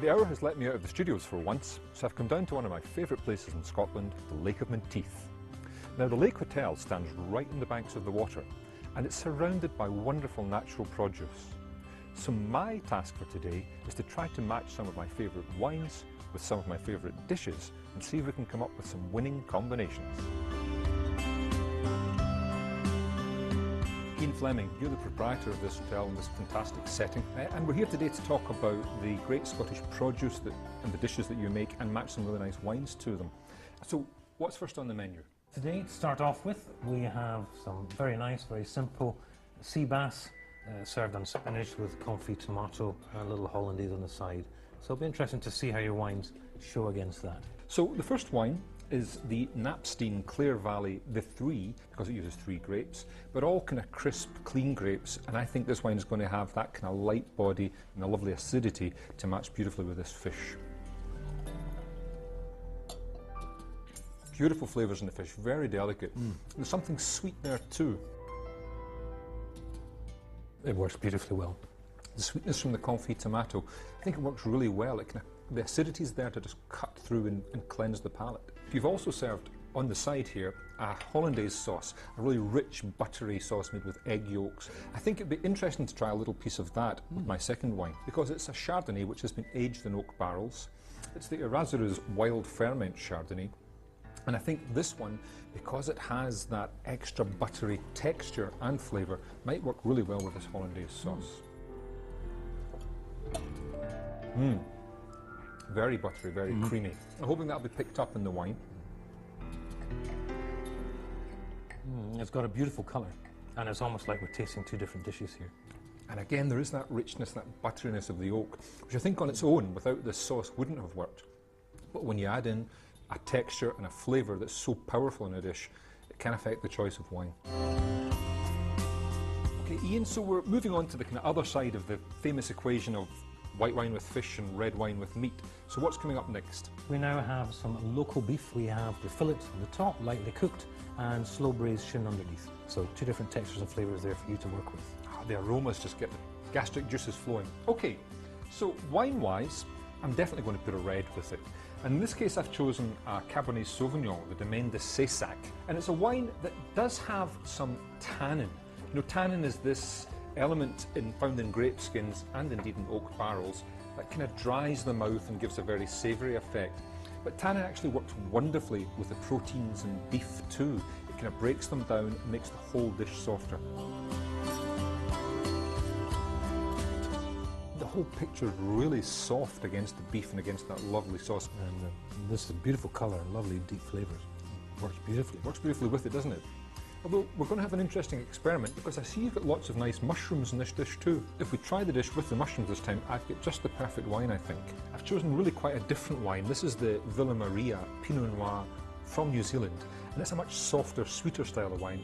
The hour has let me out of the studios for once, so I've come down to one of my favourite places in Scotland, the Lake of Menteith. Now, the Lake Hotel stands right on the banks of the water, and it's surrounded by wonderful natural produce. So my task for today is to try to match some of my favourite wines with some of my favourite dishes and see if we can come up with some winning combinations. Ian Fleming, you're the proprietor of this hotel in this fantastic setting, and we're here today to talk about the great Scottish produce and the dishes that you make and match some really nice wines to them. So what's first on the menu? Today, to start off with, we have some very nice, very simple sea bass served on spinach with confit tomato and a little hollandaise on the side. So it'll be interesting to see how your wines show against that. So the first wine is the Knapstein Clare Valley The Three, because it uses 3 grapes, but all kind of crisp, clean grapes, and I think this wine is going to have that kind of light body and a lovely acidity to match beautifully with this fish. Beautiful flavours in the fish, very delicate. There's something sweet there too. It works beautifully well. The sweetness from the confit tomato, I think it works really well. The acidity is there to just cut through and cleanse the palate. You've also served on the side here a hollandaise sauce, a really rich buttery sauce made with egg yolks. I think it'd be interesting to try a little piece of that with my second wine, because it's a Chardonnay which has been aged in oak barrels. It's the Erasures Wild Ferment Chardonnay. And I think this one, because it has that extra buttery texture and flavour, might work really well with this hollandaise sauce. Very buttery, very creamy. I'm hoping that'll be picked up in the wine. It's got a beautiful colour, and it's almost like we're tasting 2 different dishes here. And again, there is that richness, that butteriness of the oak, which I think on its own, without this sauce, wouldn't have worked. But when you add in a texture and a flavour that's so powerful in a dish, it can affect the choice of wine. Okay, Ian, so we're moving on to the kind of other side of the famous equation of white wine with fish and red wine with meat. So what's coming up next? We now have some local beef. We have the fillet on the top, lightly cooked, and slow braised shin underneath. So 2 different textures and flavours there for you to work with. The aromas just get the gastric juices flowing. Okay, so wine-wise, I'm definitely going to put a red with it. And in this case, I've chosen a Cabernet Sauvignon, the Domaine de Cessac. And it's a wine that does have some tannin. You know, tannin is this element found in grape skins and indeed in oak barrels that kind of dries the mouth and gives a very savoury effect. But tannin actually works wonderfully with the proteins in beef too. It kind of breaks them down and makes the whole dish softer. The whole picture is really soft against the beef and against that lovely sauce. And this is a beautiful colour and lovely deep flavours. Works beautifully. Works beautifully with it, doesn't it? Although we're going to have an interesting experiment, because I see you've got lots of nice mushrooms in this dish too. If we try the dish with the mushrooms this time, I've got just the perfect wine, I think. I've chosen really quite a different wine. This is the Villa Maria Pinot Noir from New Zealand, and it's a much softer, sweeter style of wine.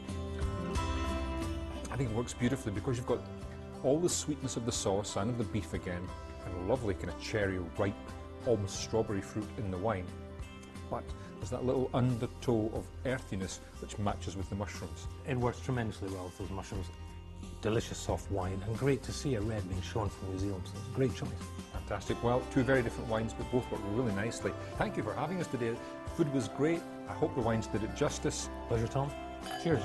I think it works beautifully because you've got all the sweetness of the sauce and of the beef again, and a lovely kind of cherry, ripe, almost strawberry fruit in the wine. But there's that little undertow of earthiness which matches with the mushrooms. It works tremendously well with those mushrooms. Delicious soft wine, and great to see a red being shown from New Zealand, so it's a great choice. Fantastic. Well, 2 very different wines, but both work really nicely. Thank you for having us today. Food was great. I hope the wines did it justice. Pleasure, Tom. Cheers.